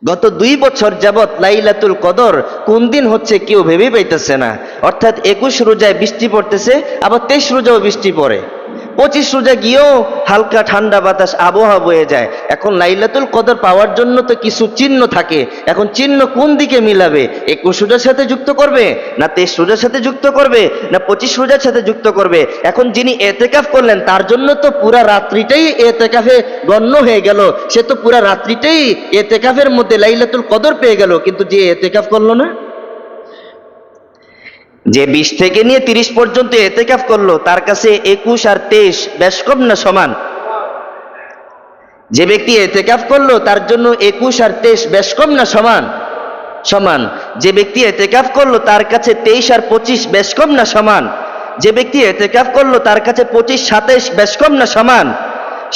গত 2 বছর যাবৎ লাইলাতুল কদর কোন দিন হচ্ছে কেউ ভেবেই পাইতেছে না। অর্থাৎ 21 রোজায় বৃষ্টি পড়তেছে, আবার 23 রোজাও বৃষ্টি পড়ে, 25 রোজা গিয়েও হালকা ঠান্ডা বাতাস আবহাওয়া বয়ে যায়। এখন লাইলাতুল কদর পাওয়ার জন্য তো কিছু চিহ্ন থাকে। এখন চিহ্ন কোন দিকে মিলাবে? 21 রোজার সাথে যুক্ত করবে, না 23 রোজার সাথে যুক্ত করবে, না 25 রোজার সাথে যুক্ত করবে? এখন যিনি এতেকাফ করলেন তার জন্য তো পুরা রাত্রিটাই এতেকাফে গণ্য হয়ে গেল, সে তো পুরা রাত্রিটাই এতেকাফের মধ্যে লাইলাতুল কদর পেয়ে গেল। কিন্তু যে এতেকাফ করলো না, যে 20 থেকে নিয়ে 30 পর্যন্ত এতেকাফ করলো, তার কাছে 21 আর 23 বেশ কম না সমান? যে ব্যক্তি এতেকাফ করলো তার জন্য 21 আর 23 বেশ কম না সমান? সমান। যে ব্যক্তি এতেকাফ করলো তার কাছে 23 আর 25 বেশ কম না সমান? যে ব্যক্তি এতেকাফ করলো তার কাছে 25 27 বেশ কম না সমান?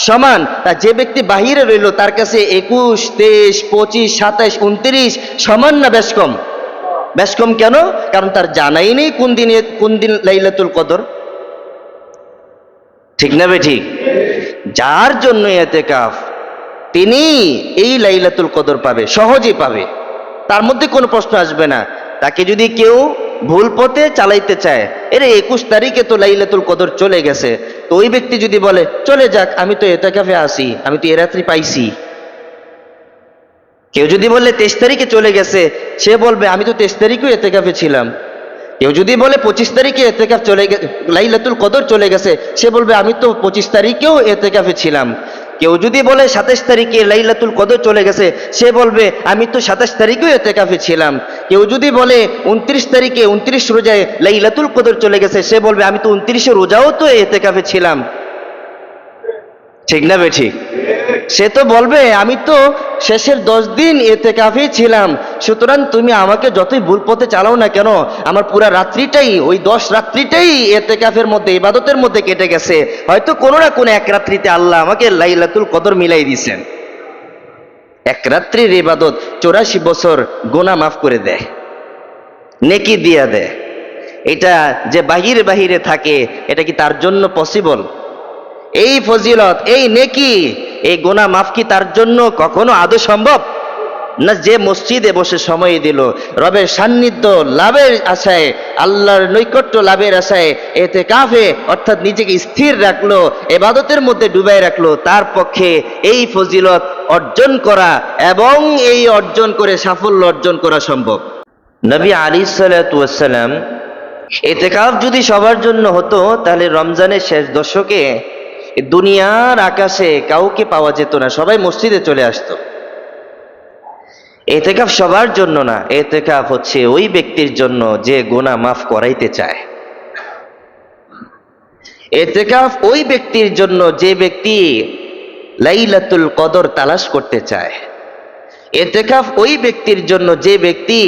সমান। তা যে ব্যক্তি বাহিরে রইল তার কাছে 21 23 25 27 29 সমান না বেশ কম? বেশ কম। কেন? কারণ তার জানাই নেই কোন দিন লাইলাতুল কদর। ঠিক না বে ঠিক? যার জন্য এতেকাফ তিনি এই লাইলাতুল কদর পাবে, সহজেই পাবে, তার মধ্যে কোনো প্রশ্ন আসবে না। তাকে যদি কেউ ভুল পথে চালাইতে চায়, এরে 21 তারিখে তো লাইলাতুল কদর চলে গেছে, তো ওই ব্যক্তি যদি বলে চলে যাক, আমি তো এতেকাফে আসি, আমি তো এ রাত্রি পাইছি। কেউ যদি বলে 23 তারিখে চলে গেছে, সে বলবে আমি তো 23 তারিখেও এতেকাফে ছিলাম। কেউ যদি বলে 25 তারিখে এতেকাফ চলে গেছে, লাইলাতুল কদর চলে গেছে, সে বলবে আমি তো 25 তারিখেও এতেকাফে ছিলাম। কেউ যদি বলে 27 তারিখে লাইলাতুল কদর চলে গেছে, সে বলবে আমি তো 27 তারিখেও এতেকাফে ছিলাম। কেউ যদি বলে 29 তারিখে 29 রোজায় লাইলাতুল কদর চলে গেছে, সে বলবে আমি তো 29 রোজাও তো এতেকাফে ছিলাম। ঠিক না বে ঠিক? সে তো বলবে আমি তো শেষের 10 দিন এতেকাফে ছিলাম। সুতরাং তুমি আমাকে যতই ভুল পথে চালাও না কেন, আমার পুরা রাত্রিটাই, ওই 10 রাত্রিটাই এতেকাফের মধ্যে, ইবাদতের মধ্যে কেটে গেছে। হয়তো কোনো না কোনো এক রাত্রিতে আল্লাহ আমাকে লাইলাতুল কদর মিলাই দিয়েছেন। এক রাত্রির ইবাদত 84 বছর গুনাহ মাফ করে দেয়, নেকি দিয়া দেয়। এটা যে বাহিরে বাহিরে থাকে, এটা কি তার জন্য পসিবল? এই ফজিলত, এই নেকি, এই গুনাহ মাফ কি তার জন্য কখনো আদৌ সম্ভব না? যে মসজিদে বসে সময় দিল রবের সান্নিধ্য লাভের আশায়, আল্লাহর নৈকট্য লাভের আশায় এতেকাফে, অর্থাৎ নিজেকে স্থির রাখলো, ইবাদতের মধ্যে ডুবাই রাখলো, তার পক্ষে এই ফজিলত অর্জন করা এবং এই অর্জন করে সাফল্য অর্জন করা সম্ভব। নবী আলাইহিস সালাতু ওয়াস সালাম, এতেকাফ যদি সবার জন্য হতো তাহলে রমজানের শেষ দশকে দুনিয়ার আকাশে কাউকে পাওয়া যেত না, সবাই মসজিদে চলে আসতো। এতেকাফ সবার জন্য না, এতেকাফ হচ্ছে ওই ব্যক্তির জন্য যে গুনাহ মাফ করাইতে চায়। এতেকাফ ওই ব্যক্তির জন্য যে ব্যক্তি লাইলাতুল কদর তালাশ করতে চায়। এতেকাফ ওই ব্যক্তির জন্য যে ব্যক্তি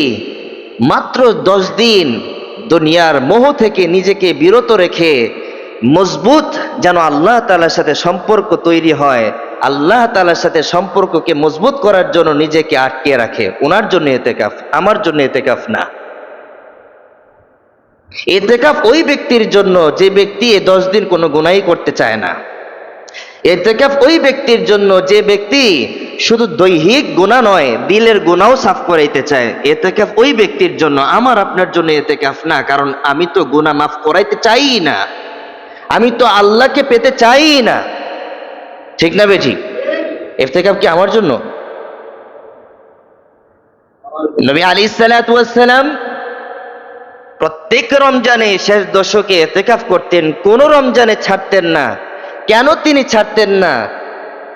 মাত্র 10 দিন দুনিয়ার মোহ থেকে নিজেকে বিরত রেখে মজবুত যেন আল্লাহ তাআলার সাথে সম্পর্ক তৈরি হয়, আল্লাহ তাআলার সাথে সম্পর্ককে মজবুত করার জন্য নিজেকে আটকে রাখে, ওনার জন্য এতেকাফ, আমার জন্য এতেকাফ না। এতেকাফ ওই ব্যক্তির জন্য যে ব্যক্তি 10 দিন কোনো গুনাহই করতে চায় না। এতেকাফ ওই ব্যক্তির জন্য যে ব্যক্তি শুধু দৈহিক গুনাহ নয়, দিলের গুনাহও সাফ করাইতে চায়। এতেকাফ ওই ব্যক্তির জন্য, আমার আপনার জন্য এতেকাফ না, কারণ আমি তো গুনাহ মাফ করাইতে চাই না, আমি তো আল্লাহকে পেতে চাই না। ঠিক না বেঠিক? ইতিকাফ কি আমার জন্য? নবী আলাইহিস সালাতু ওয়াস সালাম প্রত্যেক রমজানে শেষ দশকে ইতিকাফ করতেন, কোন রমজানে ছাড়তেন না। কেন তিনি ছাড়তেন না?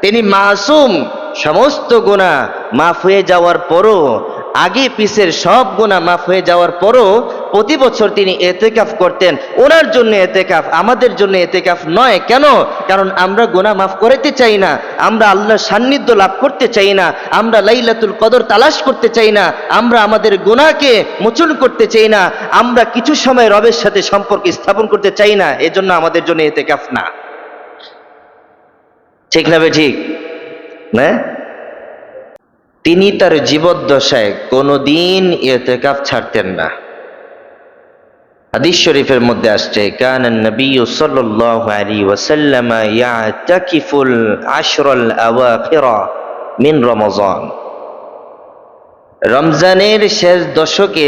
তিনি মাসুম, সমস্ত গুনাহ মাফ হয়ে যাওয়ার পরও, আগে পিছের সব গুনাহ মাফ হয়ে যাওয়ার পরও প্রতি বছর তিনি ইতিকাফ করতেন। ওনার জন্য ইতিকাফ, আমাদের জন্য ইতিকাফ নয়। কেন? কারণ আমরা গুনাহ মাফ করাইতে চাই না, আমরা আল্লাহর সান্নিধ্য লাভ করতে চাই না, আমরা লাইলাতুল কদর তালাশ করতে চাই না, আমরা আমাদের গুনাহকে মোচন করতে চাই না, আমরা কিছু সময় রবের সাথে সম্পর্ক স্থাপন করতে চাই না, এজন্য আমাদের জন্য ইতিকাফ না। ঠিক না ঠিক না? তিনি তার জীবদ্দশায় কোনদিন ইতিকাফ ছাড়তেন না। হাদিস শরীফের মধ্যে আসছে, কানান নবী সাল্লাল্লাহু আলাইহি ওয়াসাল্লাম ইয়াতাকিফুল আশরাল আওয়াখির মিন রমাযান। রমজানের শেষ দশকে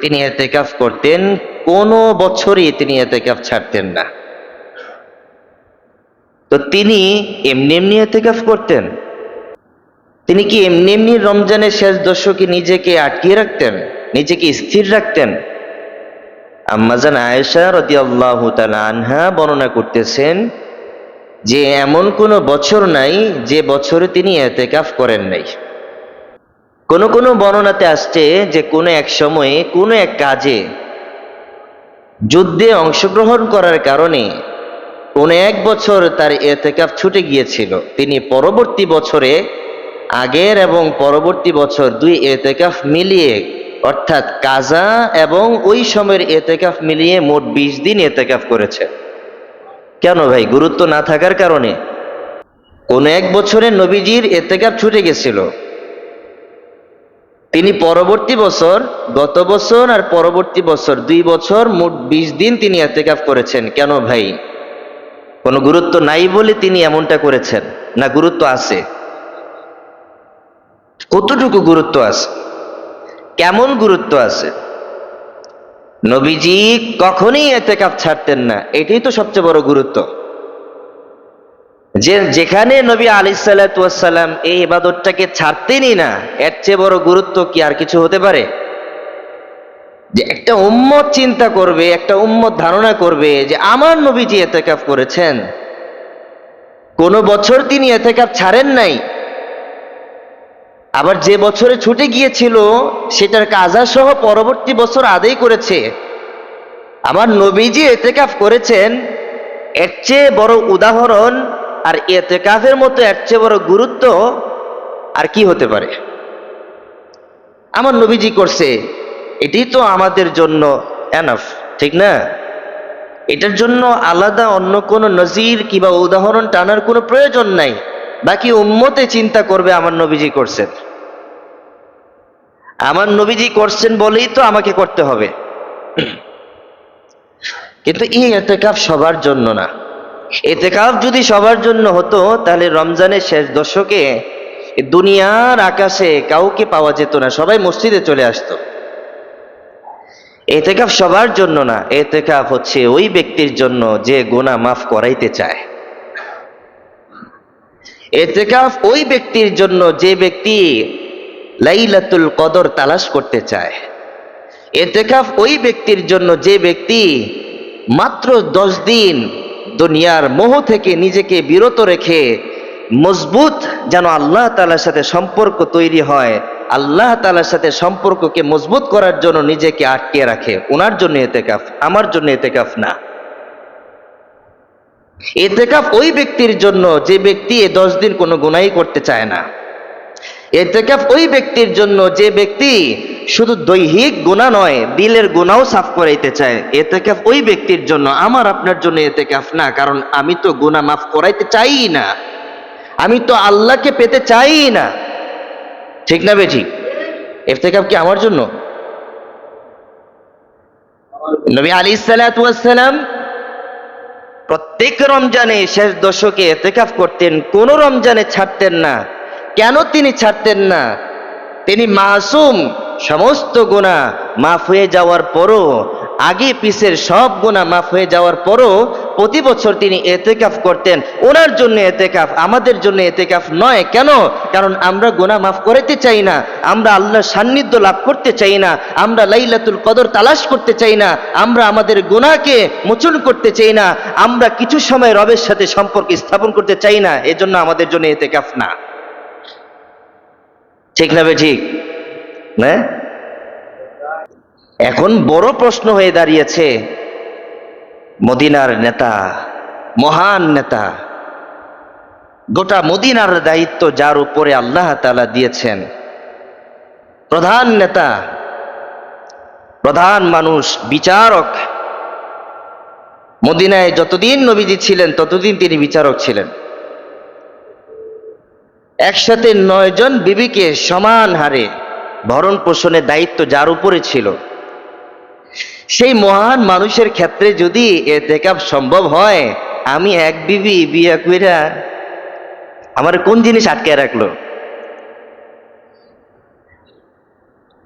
তিনি এতেকাফ করতেন, কোনো বছরই তিনি এতেকাফ ছাড়তেন না। তো তিনি এমনি এমনি এতেকাফ করতেন? তিনি কি এমনি এমনি রমজানের শেষ দশকে নিজেকে আটকিয়ে রাখতেন, নিজেকে স্থির রাখতেন? আম্মাজান আয়েশা রাদিয়াল্লাহু তাআলা আনহা বর্ণনা করতেছেন যে এমন কোনো বছর নাই যে বছরে তিনি এতেকাফ করেন নাই। কোন কোন বর্ণনাতে আসছে যে কোনো এক সময়ে কোনো এক কাজে, যুদ্ধে অংশগ্রহণ করার কারণে কোনো এক বছর তার এতেকাফ ছুটে গিয়েছিল। তিনি পরবর্তী বছরে, আগের এবং পরবর্তী বছর দুই এতেকাফ মিলিয়ে, অর্থাৎ কাজা এবং ওই সময়ের এতেকাফ মিলিয়ে মোট 20 দিন এতেকাফ করেছে। কেন ভাই? গুরুত্ব না থাকার কারণে? কোন এক বছরে নবীজির এতেকাফ ছুটে গেছিল, তিনি পরবর্তী বছর, গত বছর আর পরবর্তী বছর 2 বছর মোট 20 দিন তিনি এতেকাফ করেছেন। কেন ভাই? কোনো গুরুত্ব নাই বলে তিনি এমনটা করেছেন, না গুরুত্ব আছে? কতটুকু গুরুত্ব আছে? কেমন গুরুত্ব আছে? নবীজি কখনোই এতেকাফ ছাড়তেন না, এটাই তো সবচেয়ে বড় গুরুত্ব। যেখানে নবী আলাইহিস সালাতু ওয়াস সালাম এই ইবাদতটাকে ছাড়তেনই না, এর চেয়ে বড় গুরুত্ব কি আর কিছু হতে পারে? যে একটা উম্মত চিন্তা করবে, একটা উম্মত ধারণা করবে যে আমার নবীজি এতেকাফ করেছেন, কোন বছর তিনি এতেকাফ ছাড়েন নাই, আবার যে বছরে ছুটে গিয়েছিল সেটার কাজা সহ পরবর্তী বছর আদায় করেছে। আমার নবীজি এতেকাফ করেছেন, এর চেয়ে বড় উদাহরণ আর এতেকাফের মতো এর চেয়ে বড় গুরুত্ব আর কি হতে পারে? আমার নবীজি করছে, এটাই তো আমাদের জন্য এনাফ, ঠিক না? এটার জন্য আলাদা অন্য কোনো নজির কিংবা উদাহরণ টানার কোনো প্রয়োজন নাই। বাকি উম্মতে চিন্তা করবে আমার নবীজি করছেন, আমার নবীজি করছেন বলেই তো আমাকে করতে হবে। কিন্তু এই এতেকাফ সবার জন্য না। এতেকাফ যদি সবার জন্য হতো তাহলে রমজানের শেষ দশকে দুনিয়ার আকাশে কাউকে পাওয়া যেত না, সবাই মসজিদে চলে আসতো। এতেকাফ সবার জন্য না, এতেকাফ হচ্ছে ওই ব্যক্তির জন্য যে গুনাহ মাফ করাইতে চায়। এতেকাফ ওই ব্যক্তির জন্য যে ব্যক্তি লাইলাতুল কদর তালাশ করতে চায়। এতেকাফ ওই ব্যক্তির জন্য যে ব্যক্তি মাত্র 10 দিন দুনিয়ার মোহ থেকে নিজেকে বিরত রেখে মজবুত যেন আল্লাহ তাআলার সাথে সম্পর্ক তৈরি হয়, আল্লাহ তাআলার সাথে সম্পর্ককে মজবুত করার জন্য নিজেকে আটকে রাখে, ওনার জন্য এতেকাফ, আমার জন্য এতেকাফ না। এতেকাফ ওই ব্যক্তির জন্য যে ব্যক্তি 10 দিন কোনো গুনাহই করতে চায় না। এতেকাফ ওই ব্যক্তির জন্য যে ব্যক্তি শুধু দৈহিক গুনাহ নয়, দিলের গুনাহও সাফ করাইতে চায়। এতেকাফ ওই ব্যক্তির জন্য, আমার আপনার জন্য এতেকাফ না, কারণ আমি তো গুনাহ মাফ করাইতে চাই না, আমি তো আল্লাহকে পেতে চাই না, ঠিক না বেঠিক? এতেকাফ কি আমার জন্য? নবী আলাইহিস সালাতু ওয়াস সালাম প্রত্যেক রমজানে শেষ দশকে এতেকাফ করতেন, কোন রমজানে ছাড়তেন না। কেন তিনি ছাড়তেন না? তিনি মাসুম, সমস্ত গুনাহ মাফ হয়ে যাওয়ার পরও, আগে পিছের সব গুনাহ মাফ হয়ে যাওয়ার পরও প্রতি বছর তিনি এতেকাফ করতেন। ওনার জন্য এতেকাফ, আমাদের জন্য এতেকাফ নয়। কেন? কারণ আমরা গুনাহ মাফ করাতে চাই না, আমরা আল্লাহর সান্নিধ্য লাভ করতে চাই না, আমরা লাইলাতুল কদর তালাশ করতে চাই না, আমরা আমাদের গুনাহকে মোচন করতে চাই না, আমরা কিছু সময় রবের সাথে সম্পর্ক স্থাপন করতে চাই না, এজন্য আমাদের জন্য এতেকাফ না। ঠিক না বে ঠিক না? এখন বড় প্রশ্ন হয়ে দাঁড়িয়েছে, মদিনার নেতা, মহান নেতা, গোটা মদিনার দায়িত্ব যার উপরে আল্লাহ তাআলা দিয়েছেন, প্রধান নেতা, প্রধান মানুষ, বিচারক। মদিনায় যতদিন নবীজি ছিলেন ততদিন তিনি বিচারক ছিলেন। একসাথে 9 জন বিবিকে সমান হারে ভরণ পোষণের দায়িত্ব যার উপরে ছিল, সেই মহান মানুষের ক্ষেত্রে যদি এতেকাফ সম্ভব হয়, আমি এক বিবি বিয়ে কইরা আমার কোন জিনিস আটকে রাখলো?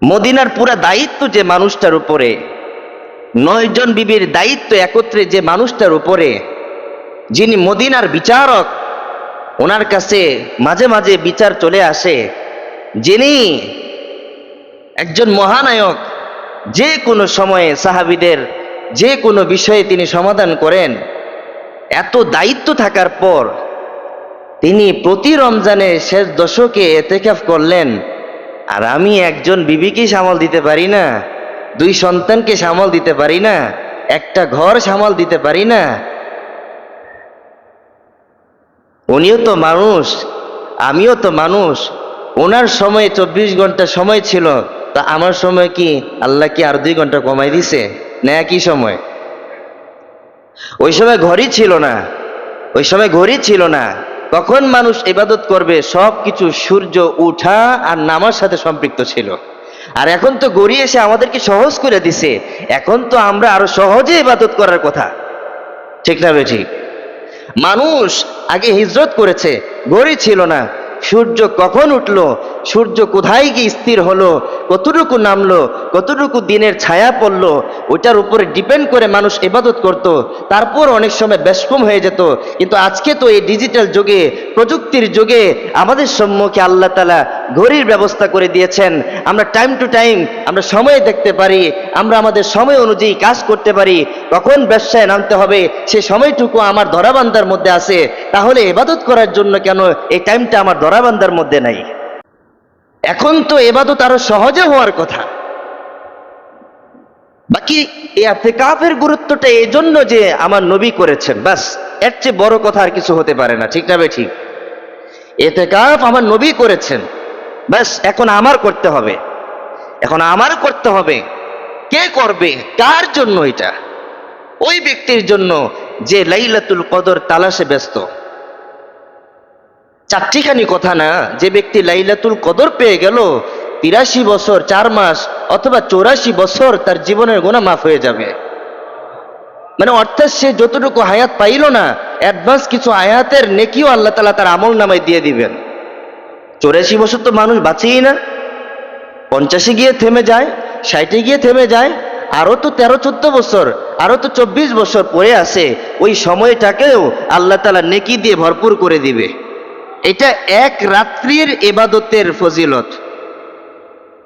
মদিনার পুরা দায়িত্ব যে মানুষটার উপরে, 9 জন বিবির দায়িত্ব একত্রে যে মানুষটার উপরে, যিনি মদিনার বিচারক, ওনার কাছে মাঝে মাঝে বিচার চলে আসে, যিনি একজন মহানায়ক, যে কোনো সময়ে সাহাবীদের যে কোনো বিষয়ে তিনি সমাধান করেন। এত দায়িত্ব থাকার পর তিনি প্রতি রমজানের শেষ দশকে এতেকাফ করলেন। আর আমি একজন বিবিকে সামাল দিতে পারি না, 2 সন্তানকে সামাল দিতে পারি না, একটা ঘর সামাল দিতে পারি না। উনিও তো মানুষ, আমিও তো মানুষ। ওনার সময় 24 ঘন্টা সময় ছিল, তা আমার সময় কি আল্লাহ কি আর 2 ঘন্টা কমাই দিছে না? একই সময়। ওই সময় ঘড়ি ছিল না, ওই সময় ঘড়ি ছিল না। কখন মানুষ ইবাদত করবে সব কিছু সূর্য উঠা আর নামার সাথে সম্পৃক্ত ছিল। আর এখন তো ঘড়ি এসে আমাদেরকে সহজ করে দিছে, এখন তো আমরা আরো সহজে ইবাদত করার কথা। ঠিক না বেঠিক? মানুষ আগে হিজরত করেছে, ঘড়ি ছিল না। সূর্য কখন উঠলো, সূর্য কোথায় গিয়ে স্থির হলো, কতটুকু নামলো, কতটুকু দিনের ছায়া পড়লো, ওটার উপরে ডিপেন্ড করে মানুষ ইবাদত করত। তারপর অনেক সময় ব্যস্তম হয়ে যেত। কিন্তু আজকে তো এই ডিজিটাল যুগে, প্রযুক্তির যুগে আমাদের সম্মুখে আল্লাহ তাআলা ঘড়ির ব্যবস্থা করে দিয়েছেন। আমরা টাইম টু টাইম আমরা সময় দেখতে পারি, আমরা আমাদের সময় অনুযায়ী কাজ করতে পারি। কখন ব্যবসায় নামতে হবে সে সময়টুকু আমার ধরাবান্ধার মধ্যে আছে। তাহলে ইবাদত করার জন্য কেন এই টাইমটা আমার ধরাবান্ধার মধ্যে নাই? এখন তো ইবাদত আরো সহজে হওয়ার কথা। বাকি এই ইতিকাফের গুরুত্বটা এই জন্য যে আমার নবী করেছেন, বাস, এর চেয়ে বড় কথা আর কিছু হতে পারে না। ঠিক না বে ঠিক? ইতিকাফ আমার নবী করেছেন, বাস, এখন আমার করতে হবে, এখন আমার করতে হবে। কে করবে? কার জন্য এটা? ওই ব্যক্তির জন্য যে লাইলাতুল কদর তালাশে ব্যস্ত। 4টিখানি কথা না, যে ব্যক্তি লাইলাতুল কদর পেয়ে গেল, 83 বছর 4 মাস অথবা 84 বছর তার জীবনের গুনাহ মাফ হয়ে যাবে। মানে অর্থাৎ সে যতটুকু হায়াত পাইল না, অ্যাডভান্স কিছু আয়াতের নেকিও আল্লাহ তাআলা তার আমল নামায় দিয়ে দিবেন। 84 বছর তো মানুষ বাঁচেই না, 50-এ গিয়ে থেমে যায়, 60-এ গিয়ে থেমে যায়। আরো তো 13-14 বছর, আরো তো 24 বছর পরে আছে। ওই সময়টাকেও আল্লাহ তাআলা নেকি দিয়ে ভরপুর করে দিবে। এটা এক রাত্রির ইবাদতের ফজিলত।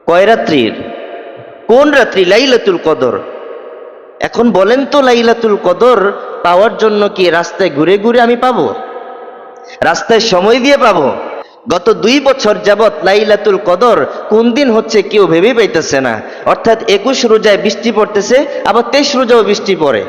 কয় রাত্রির? কোন রাত্রি? লাইলাতুল কদর। এখন বলেন তো, লাইলাতুল কদর পাওয়ার জন্য কি রাস্তায় ঘুরে ঘুরে আমি পাবো? রাস্তায় সময় দিয়ে পাবো? গত 2 বছর যাবৎ লাইলাতুল কদর কোন দিন হচ্ছে কেউ ভেবে পাইতেছে না। অর্থাৎ 21 রোজায় বৃষ্টি পড়তেছে, আবার 23 রোজাও বৃষ্টি পড়ে,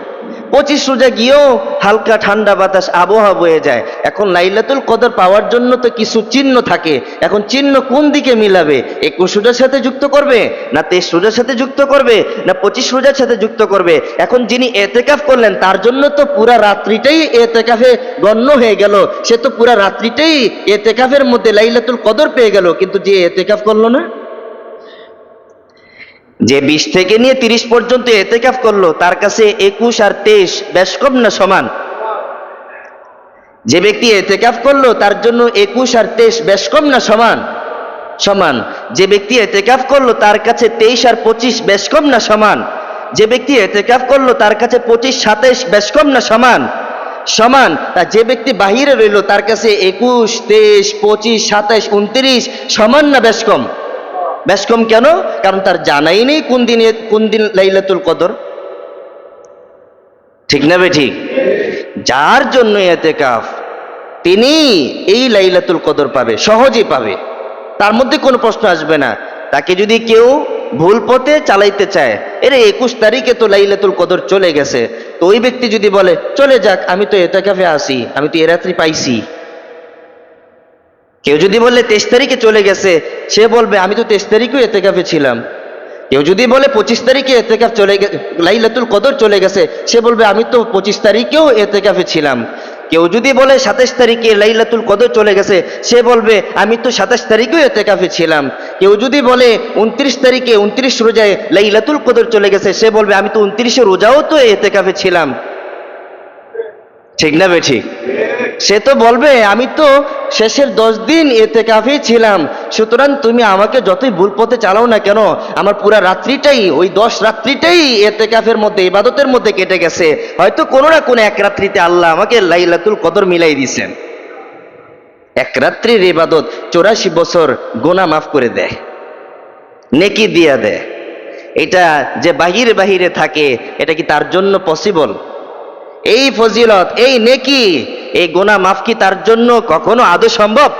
25 রোজা গিয়েও হালকা ঠান্ডা বাতাস আবহাওয়া বয়ে যায়। এখন লাইলাতুল কদর পাওয়ার জন্য তো কিছু চিহ্ন থাকে। এখন চিহ্ন কোন দিকে মিলাবে? 21 রোজার সাথে যুক্ত করবে, না 23 রোজার সাথে যুক্ত করবে, না 25 রোজার সাথে যুক্ত করবে? এখন যিনি এতেকাফ করলেন তার জন্য তো পুরা রাত্রিটাই এতেকাফে গণ্য হয়ে গেল। সে তো পুরা রাত্রিটাই এতেকাফের মধ্যে লাইলাতুল কদর পেয়ে গেল। কিন্তু যে এতেকাফ করলো না, যে 20 থেকে নিয়ে 30 পর্যন্ত এতেকাফ করলো, তার কাছে 21 আর 23 বেশ কম না সমান? যে ব্যক্তি এতেকাফ করলো তার জন্য 21 আর 23 বেশ কম না সমান? সমান। যে ব্যক্তি এতেকাফ করলো তার কাছে 23 আর 25 বেশ কম না সমান? যে ব্যক্তি এতেকাফ করলো তার কাছে 25 27 বেশ কম না সমান? সমান। তা যে ব্যক্তি বাহিরে রইলো তার কাছে 21 23 25 27 29 সমান না বেশ কম? বেশ কম। কেন? কারণ তার জানাই নেই কোন দিন লাইলাতুল কদর। ঠিক না বে ঠিক? যার জন্য ইতিকাফ, তিনি এই লাইলাতুল কদর পাবে, সহজেই পাবে, তার মধ্যে কোনো প্রশ্ন আসবে না। তাকে যদি কেউ ভুল পথে চালাইতে চায়, এর 21 তারিখে তো লাইলাতুল কদর চলে গেছে, তো ওই ব্যক্তি যদি বলে চলে যাক, আমি তো ইতিকাফে আছি, আমি তো এ রাত্রি পাইছি। কেউ যদি বলে 23 তারিখে চলে গেছে, সে বলবে আমি তো 23 তারিখেও ইতিকাফে ছিলাম। কেউ যদি বলে 25 তারিখে ইতিকাফ চলে গেছে, লাইলাতুল কদর চলে গেছে, সে বলবে আমি তো 25 তারিখেও ইতিকাফে ছিলাম। কেউ যদি বলে 27 তারিখে লাইলাতুল কদর চলে গেছে, সে বলবে আমি তো 27 তারিখেও ইতিকাফে ছিলাম। কেউ যদি বলে 29 তারিখে 29 রোজায় লাইলাতুল কদর চলে গেছে, সে বলবে আমি তো 29 রোজাও তো ইতিকাফে ছিলাম। ঠিক না বে ঠিক? সে তো বলবে আমি তো শেষের 10 দিন এতেকাফেই ছিলাম, সুতরাং তুমি আমাকে যতই ভুল পথে চালাও না কেন, আমার পুরা রাত্রিটাই, ওই 10 রাত্রিটাই এতেকাফের মধ্যে, ইবাদতের মধ্যে কেটে গেছে। হয়তো কোনো না কোনো এক রাত্রিতে আল্লাহ আমাকে লাইলাতুল কদর মিলাই দিয়েছেন। এক রাত্রির ইবাদত 84 বছর গুনাহ মাফ করে দেয়, নেকি দিয়া দেয়। এটা যে বাহিরে বাহিরে থাকে, এটা কি তার জন্য পসিবল? এই ফজিলত, এই নেকি, এই গুনাহ মাফ কি তার জন্য কখনো আদৌ সম্ভব?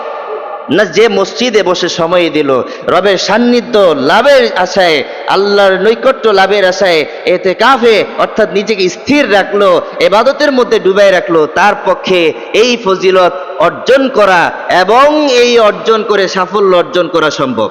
না, যে মসজিদে বসে সময় দিল রবের সান্নিধ্য লাভের আশায়, আল্লাহর নৈকট্য লাভের আশায় ইতিকাফে, অর্থাৎ নিজেকে স্থির রাখলো, ইবাদতের মধ্যে ডুবাই রাখলো, তার পক্ষে এই ফজিলত অর্জন করা এবং এই অর্জন করে সাফল্য অর্জন করা সম্ভব।